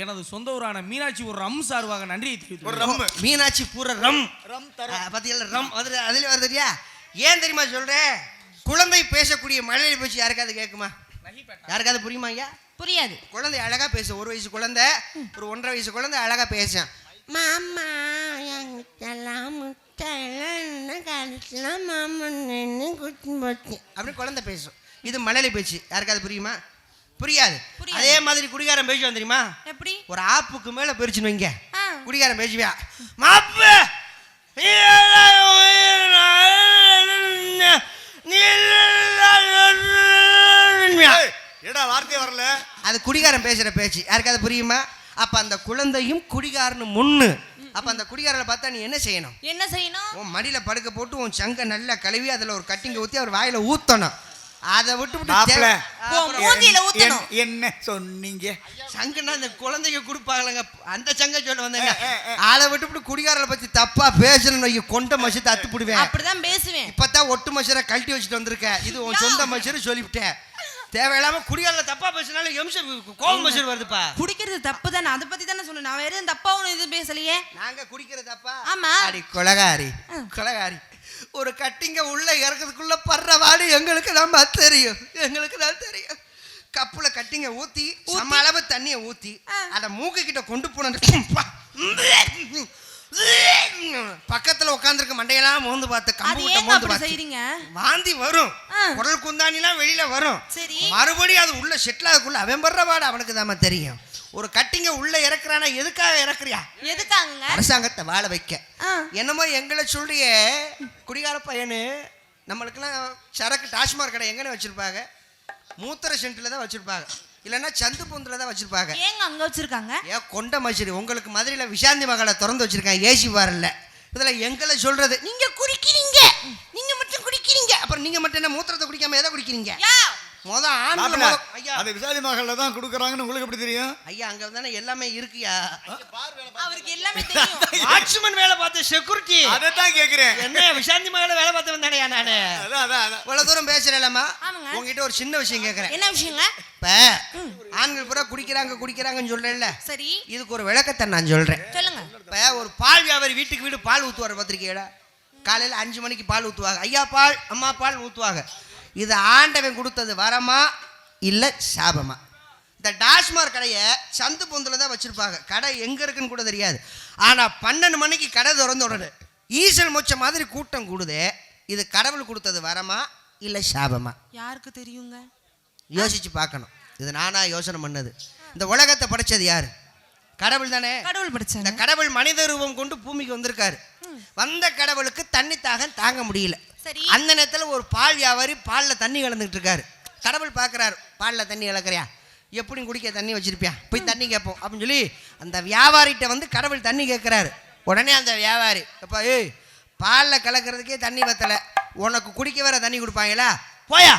எனது சொந்த ஊரான மீனாட்சி ஒரு ரம் சார்பாக நன்றியை தெரிவித்துக். மீனாட்சி பூர ரம் ரம் பத்தியல்ல ரம் அதுல வருதுயா. ஏன் தெரியுமா சொல்றேன்? குழந்தை பேசக்கூடிய மழலை பேச்சு யாருக்காவது கேட்குமா? யாருக்காவது புரியுமா ஐயா? புரியாது. குழந்தை அழகா பேச, 1 வயசு குழந்தை, ஒரு 1.5 வயசு குழந்தை அழகா பேசும். மாமா அப்படி குழந்தை பேசும். இது மழலை பேச்சு. யாருக்காவது புரியுமா? புரியாது. அதே மாதிரி குடிகாரன் பேசுவான் தெரியுமா? எப்படி? ஒரு ஆப்புக்கு மேல பெருச்சுன்னு வைங்க, குடிகாரன் பேசுவியா? மாப்பு வார்த்தையே வரல. அது குடிகாரன் பேசுற பேச்சு. யாருக்காவது புரியுமா? அப்ப அந்த குழந்தையும் குடிகாரனும் முன்னு. அப்ப அந்த குடிகாரனை பார்த்தா நீ என்ன செய்யணும்? என்ன செய்யணும்? உன் மடியில படுக்க போட்டு உன் சங்க நல்லா கழுவி அதுல ஒரு கட்டிங்க ஊத்தி அவர் வாயில ஊத்தணும். அதை விட்டு என்ன சொன்னீங்க? சங்குன்னா இந்த குழந்தைங்க கொடுப்பாங்களங்க, அந்த சங்க சொல்ல வந்தேங்க. அதை விட்டு குடிகாரனை பத்தி தப்பா பேசணும், கொண்ட மசத்தை அத்து போடுவேன். அப்படிதான் பேசுவேன். இப்பதான் ஒட்டு மசரை கழட்டி வச்சுட்டு வந்திருக்க. இது உன் சொந்த மசரு சொல்லிவிட்டேன். தேவையில்லாம குடிகாரல தப்பா பேசினாலும் கோபம் மசர் வருதுப்பா. குடிக்கிறது தப்பு தானே, அதை பத்தி தானே சொன்னேன். நான் வேற தப்பா ஒண்ணு இது பேசலையே. நாங்க குடிக்கிறது தப்பா? ஆமா. அடி கொலகாரி கொலகாரி. ஒரு கட்டிங்க உள்ள இறக்கிறதுக்குள்ள படுற வாடு எங்களுக்கு நம்ம தெரியும், எங்களுக்கு தான் தெரியும். கப்புல கட்டிங்க ஊத்தி சம அளவு தண்ணிய ஊத்தி அத மூக்கு கிட்ட கொண்டு போன பக்கத்துல உட்காந்துருக்க மண்டையெல்லாம் மோந்து பார்த்து வாந்தி வரும். குடல் குந்தானிலாம் வெளியில வரும். மறுபடியும் அது உள்ள செட்டில் ஆகுள்ள அவன் படுற வாடு அவனுக்கு தாம தெரியும். ஒரு கட்டிங்க உள்ள இறக்குறானா எதுக்காக இறக்குறியா? எதுக்காக? அரசாங்கத்தை வாழ வைக்க. என்னமோ எங்களை சொல்றிய குடிகார பையனு. நம்மளுக்கெல்லாம் சரக்கு டாஸ்மாக் கடை எங்கன்னு வச்சிருப்பாங்க? மூத்திர சென்ட்ல தான் வச்சிருப்பாங்க, இல்லைன்னா சந்து பொந்துல தான் வச்சிருப்பாங்க. ஏங்க அங்க வச்சிருக்காங்க? ஏன் கொண்ட மச்சரி. உங்களுக்கு மதுரையில விஷாந்தி மகளை திறந்து வச்சிருக்காங்க, ஏசி வரல. இதுல எங்களை சொல்றது நீங்க குடிக்கிறீங்க, நீங்க மட்டும் குடிக்கிறீங்க. அப்புறம் நீங்க மட்டும் என்ன மூத்திரத்தை குடிக்காம எதை குடிக்கிறீங்க? விசாலி மகள்ல தான் கொடுக்குறாங்கன்னு உங்களுக்கு எப்படி தெரியும்? ஐயா அங்க தானே எல்லாமே இருக்குயா. அவருக்கு எல்லாமே தெரியும். வாட்ச்மேன் வேலை பார்த்த செக்யூரிட்டி. அதான் கேக்குறேன். என்ன விசாந்தி மகள வேலை பார்த்தவன் தானே நானு. இவ்வளவு தூரம் பேசுறேன்லமா, உங்ககிட்ட ஒரு சின்ன விஷயம் கேக்குறேன். என்ன விஷயங்க? இப்ப ஆண்கள் பூரா குடிக்கிறாங்கன்னு சொல்றேன்ல, சரி, இதுக்கு ஒரு விளக்கத்தை நான் சொல்றேன். சொல்லுங்க. இப்ப ஒரு பால் வியாபாரி வீட்டுக்கு வீடு பால் ஊத்துவார் பத்திரிக்கையில. காலையில 5 மணிக்கு பால் ஊத்துவாங்க. ஐயா பால், அம்மா பால் ஊத்துவாங்க. இது ஆண்டவன் கொடுத்தது வரமா இல்ல சாபமா? இந்த டாஸ்மாக் கடையை சந்து பொந்துல தான் வச்சிருப்பாங்க. கடை எங்க இருக்குன்னு கூட தெரியாது. ஆனா 12 மணிக்கு கடை திறந்த உடனே ஈசல் மொச்ச மாதிரி கூட்டம் கூடுதே. இது கடவுள் கொடுத்தது வரமா இல்ல சாபமா? யாருக்கு தெரியுங்க? யோசிச்சு பார்க்கணும். இது நானா யோசனை பண்ணது. இந்த உலகத்தை படைச்சது யாரு? கடவுள் தானே. கடவுள் படைச்சாரு. இந்த கடவுள் மனித ரூபம் கொண்டு பூமிக்கு வந்திருக்காரு. வந்த கடவுளுக்கு தண்ணி தாகம் தாங்க முடியல. அந்த நேரத்துல ஒரு பால் வியாபாரி பால்ல தண்ணி கலந்துட்டு இருக்காரு. கடவுள் பாக்குறாரு, பால்ல தண்ணி கலக்குறியா, எப்படி குடிக்க தண்ணி வச்சிருப்பியா, போய் தண்ணி கேட்போம் அப்படின்னு சொல்லி அந்த வியாபாரிகிட்ட வந்து கடவுள் தண்ணி கேட்கிறாரு. உடனே அந்த வியாபாரி, அப்பா ஏய் பால்ல கலக்கிறதுக்கே தண்ணி வத்தல, உனக்கு குடிக்க வேற தண்ணி கொடுப்பாங்களா, போயா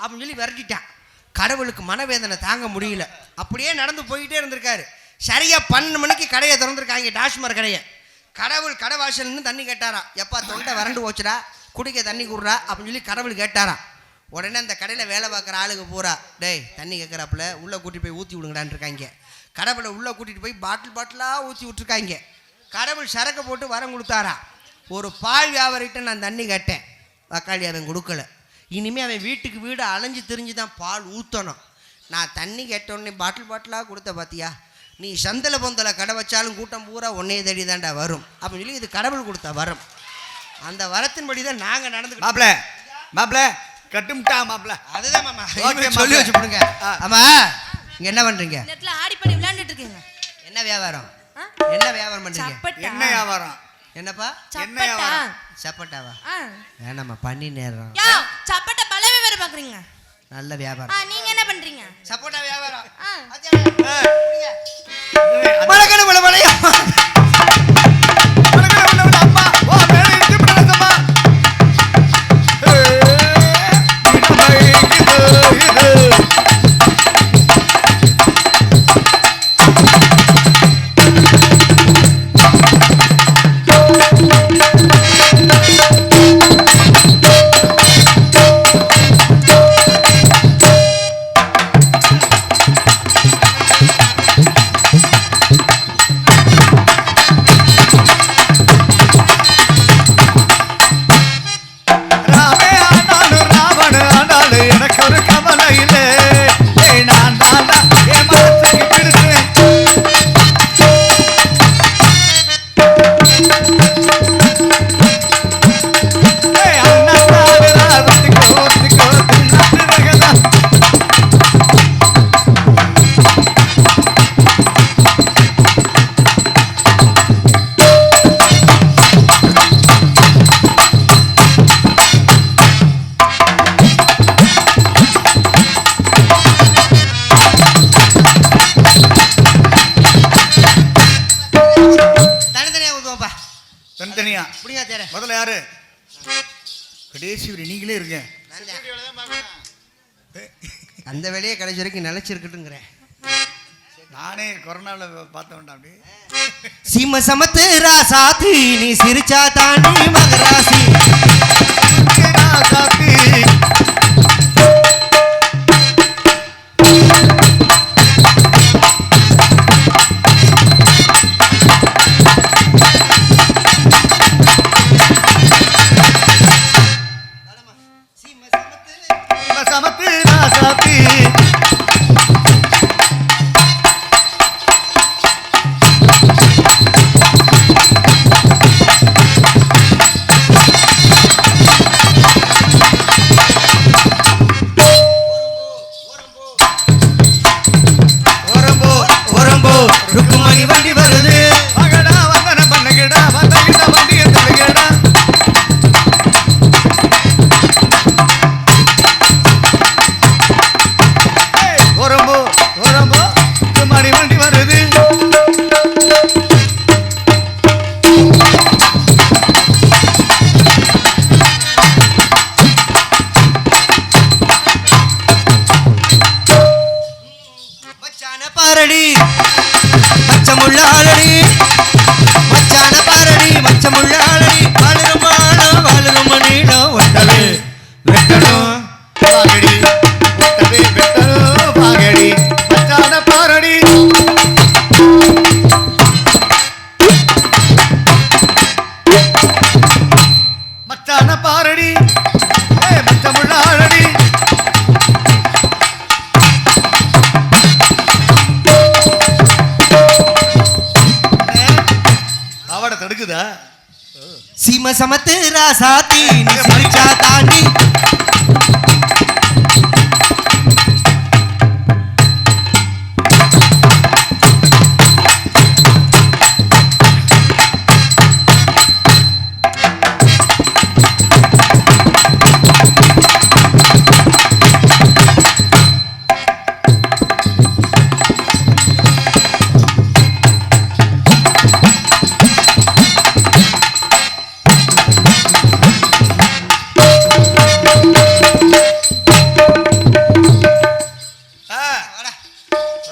அப்படின்னு சொல்லி விரட்டிட்டான். கடவுளுக்கு மனவேதனை தாங்க முடியல. அப்படியே நடந்து போயிட்டே இருந்திருக்காரு. சரியா 12 மணிக்கு கடையை திறந்துருக்காங்க, டாஸ்மாக் கடையை. கடவுள் கடை வாசல்னு தண்ணி கேட்டாராம். எப்பா தொண்டை வறண்டு போச்சுடா, குடிக்க தண்ணி குடுறா அப்படின்னு சொல்லி கடவுள் கேட்டாராம். உடனே அந்த கடையில் வேலை பார்க்குற ஆளுக்கு பூரா, டேய் தண்ணி கேட்குறாப்புல உள்ள கூட்டிட்டு போய் ஊற்றி விடுங்கடான்னு இருக்காங்க. கடவுளை உள்ள கூட்டிட்டு போய் பாட்டிலாக ஊற்றி விட்டுருக்காங்க. கடவுள் சரக்கு போட்டு வரம் கொடுத்தாரா. ஒரு பால் வியாபாரிகிட்ட நான் தண்ணி கேட்டேன், தக்காளி அவன் கொடுக்கல. இனிமேல் அவன் வீட்டுக்கு வீடு அலைஞ்சு திரிஞ்சு தான் பால் ஊற்றணும். நான் தண்ணி கேட்டோடனே பாட்டிலாக கொடுத்த பார்த்தியா, நீ சந்தல பொந்தல கடை வச்சாலும் கூட்டம் பூரா ஒன்னே தேடி தாண்டா வரும் அப்படின்னு சொல்லி இது கடவுள் கொடுத்த வரம். அந்த வரத்தின்படி தான் நாங்கள் நடந்து. மாப்பிள்ள மாப்பிள்ள கட்டும்ட்டா மாப்பிள்ள. அதுதான் மாமா ஓகே சொல்லி வச்சு போடுங்க. ஆமா இங்க என்ன பண்றீங்க? இந்த இடத்துல ஆடி பாடி விளையாண்டுட்டு இருக்கீங்க. என்ன வியாபாரம்? என்ன வியாபாரம் பண்றீங்க? என்ன வியாபாரம்? என்னப்பா? என்ன வியாபாரம்? சப்பட்டாவா? வேணாம்மா பண்ணி நேரம். யோ சப்பட்ட பலவே வேற பாக்குறீங்க. நல்ல வியாபாரம். நீங்க என்ன பண்றீங்க? சப்போட்டா வியாபாரம். மலக்கண மல மலையா அம்மா ஓ மேல இருந்து பிரதமா தனித்தனியா முதல்ல யாரு? கடைசி நீங்களே இருங்க. அந்த வேலையை கடைசி வரைக்கும் நிலைச்சிருக்கட்டுங்கிறேன். நானே கொரோனால பார்த்தேன். அப்படி சீம சமத்து ராசாத்தி நீ சிரிச்சா தாண்டி மகராசி ராசாத்தி சமத்து ராசாத்தி ருக்குமணி வண்டி வருது மகடா வந்தன பண்ணகடா வந்தகிட வண்டிய தலகடா ஓரம்போ ஓரம்போ ருக்குமணி வண்டி வருது. மச்சான பாரடி மச்சமுள்ள ஆளடி மச்சான பாரடி மச்சமுள்ள ஆளடி வாழும் மாடம் வாழும் மணிடம் ஒட்டவே வெட்டணும் பாகடி ஒட்டவே வெட்டணும் பாகடி மச்சான பாரடி மச்சான பாரடி மச்சமுள்ள ஆளடி. அவட தடுக்குதா? சீம சமத்து ராசாத்தி நீ சிரிச்சா தாண்டி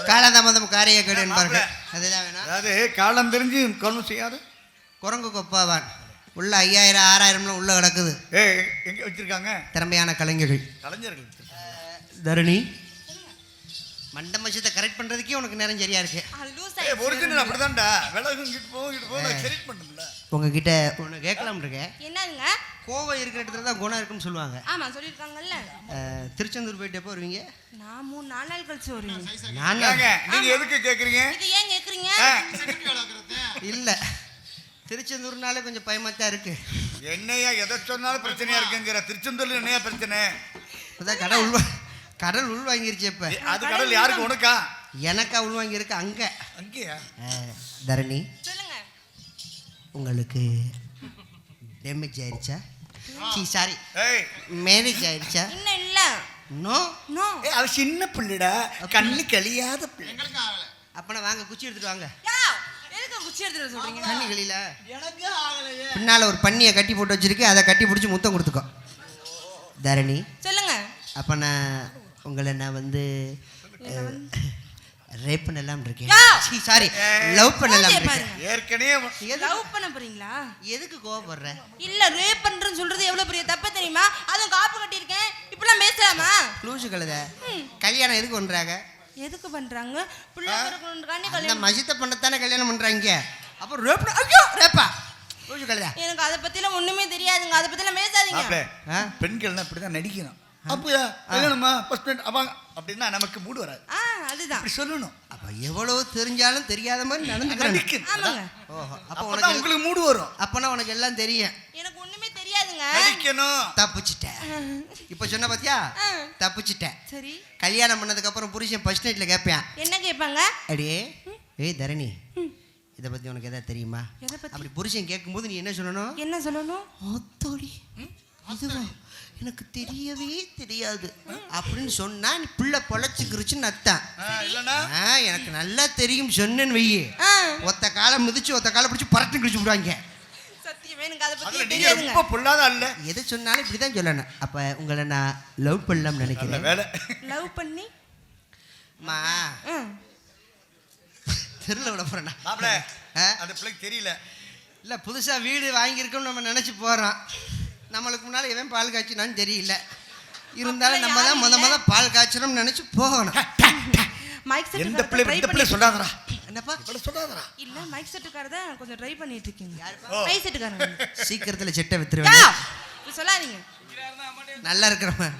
காலதாமதம் காரிய கேடு என்பார்கள். அதுதான் வேணா. அதாவது காலம் தெரிஞ்சு கொள்ளும் செய்யாது. குரங்கு கொப்பாவான் உள்ள 5000 6000 உள்ள கிடக்குது. எங்க வச்சிருக்காங்க? திறமையான கலைஞர்கள் கலைஞர்கள். தரணி மண்ட மச்சத்தை கரெக்ட் பண்றதுக்கே உனக்கு நேரம் சரியா இருக்கு. அது லூஸ் ஏய் ஒரிஜினல் அப்படிதான்டா. விலகும் கிட்ட போகும் நான் கரெக்ட் பண்ணணும்ல. உங்ககிட்ட ஒன்று கேட்கலாம் இருக்கேன். என்னதுங்க? கோவம் இருக்கிற இடத்துல தான் குணம் இருக்குன்னு சொல்லுவாங்க. ஆமா சொல்லிருக்காங்கல்ல. திருச்செந்தூர் போயிட்டு எப்போ வருவீங்க? நான் 3-4 நாள் கழிச்சு வருவேன். நாங்க நீங்க எதுக்கு கேக்குறீங்க? இது ஏன் கேக்குறீங்க? இல்ல திருச்செந்தூர்னாலே கொஞ்சம் பயமாத்தான் இருக்கு. என்னையா எதை சொன்னாலும் பிரச்சனையா இருக்குங்கிற. திருச்செந்தூர்ல என்னையா பிரச்சனை? இப்பதான் கடல் உள்வாங்கிருச்சு. இப்ப அது கடல் யாருக்கு? உனக்கா? எனக்கா உள்வாங்கி இருக்கு. அங்கேயா? தரணி சொல்லுங்க. உங்களுக்கு டேமேஜ் ஆயிடுச்சா? சாரி ஏய் மேரேஜ் ஆயிடுச்சா? இன்னும் இல்ல. No no. ஏய் அவ சின்ன பிள்ளைடா, கண்ணு கழியாத பிள்ளை. அப்பனா வாங்க குச்சி எடுத்துட்டு வாங்க. யா எதுக்கு குச்சி எடுத்துட்டு சொல்றீங்க? கண்ணு கழியில எனக்கு ஆகலையே. பின்னால ஒரு பன்னியை கட்டி போட்டு வச்சிருக்கு, அதை கட்டி பிடிச்சி முத்தம் கொடுத்துக்கோ. தரணி சொல்லுங்க. அப்ப நான் உங்களை நான் வந்து ரேப் பண்ணலாம் இருக்கேன். சாரி லவ் பண்ணலாம் இருக்கேன். ஏற்கனவே லவ் பண்ண போறீங்களா? எதுக்கு கோவப்படுற? இல்ல ரேப் பண்றேன்னு சொல்றது எவ்வளவு பெரிய தப்பு தெரியுமா? அதுவும் காப்பு கட்டி இருக்கேன். இப்பலாம் பேசலாமா? லூசு கழுத. கல்யாணம் எதுக்கு பண்றாங்க? எதுக்கு பண்றாங்க? புள்ள பிறக்கணும்ன்றகாண்டி அந்த கல்யாணம். மஜித்தை பண்ணத்தானே கல்யாணம் பண்றாங்க. அப்ப ரேப் ஐயோ ரேப்பா லூசு கழுத. எனக்கு அத பத்திலாம் ஒண்ணுமே தெரியாதுங்க. அத பத்திலாம் பேசாதீங்க. பெண்கள்னா இப்படிதான் நடிக்கணும். அப்படியா கல்யாணமா ஃபர்ஸ்ட் நைட் அவங்க அப்படின்னா நமக்கு மூடு வராது. அதுதான் அப்படி சொல்லணும். அப்ப எவ்வளவு தெரிஞ்சாலும் தெரியாத மாதிரி நடந்துக்கிறேன். ஆமாங்க. ஓஹோ அப்ப அப்பதான் உங்களுக்கு மூடு வரும். அப்பனா உனக்கு எல்லாம் தெரியும். எனக்கு ஒண்ணுமே தெரியாதுங்க. நடிக்கணும். தப்பிச்சிட்டேன். இப்ப சொன்ன பாத்தியா? தப்பிச்சிட்டேன். சரி. கல்யாணம் பண்ணதுக்கு அப்புறம் புருஷன் ஃபர்ஸ்ட் நைட்ல கேட்பான். என்ன கேட்பாங்க? அடியே ஏய் தரணி இத பத்தி உனக்கு ஏதாவது தெரியுமா? அப்படி புருஷன் கேட்கும்போது நீ என்ன சொல்லணும்? என்ன சொல்லணும்? ஓத்தோடி இதுவா எனக்கு தெரியவே தெரியாது அப்படின்னு சொன்னா நீ பிள்ளை பொழைச்சுக்கிருச்சுன்னு அர்த்தம். எனக்கு நல்லா தெரியும் சொன்னேன்னு வெயி ஒத்த காலை மிதிச்சு ஒத்த காலை பிடிச்சி பரட்டு கிழிச்சு விடுவாங்க. சத்தியமே எனக்கு அதை பத்தி தெரியாதுங்க. ரொம்ப பொல்லாத அல்ல. எது சொன்னாலும் இப்படிதான் சொல்லணும். அப்ப உங்களை நான் லவ் பண்ணலாம்னு நினைக்கிறேன். வேலை லவ் பண்ணி மா தெருல விட போறேன் மாப்ள. அந்த பிள்ளைக்கு தெரியல. இல்ல புதுசா வீடு வாங்கியிருக்கோம் நம்ம நினைச்சு போறோம். நம்மளுக்கு முன்னால எவன் பால் காய்ச்சினான்னு தெரியல. இருந்தாலும் நம்ம தான் முத பால் காய்ச்சணும்னு நினைச்சு போகணும். மைக் செட் எந்த பிள்ளை சொல்லாதடா. என்னப்பா இப்படி சொல்லாதடா. இல்ல மைக் செட்டுக்காரத கொஞ்சம் ட்ரை பண்ணிட்டு இருக்கீங்க. மைக் செட்டுக்காரங்க சீக்கிரத்துல செட்டை வித்துருவேன். சொல்லாதீங்க. நல்லா இருக்கிறவன்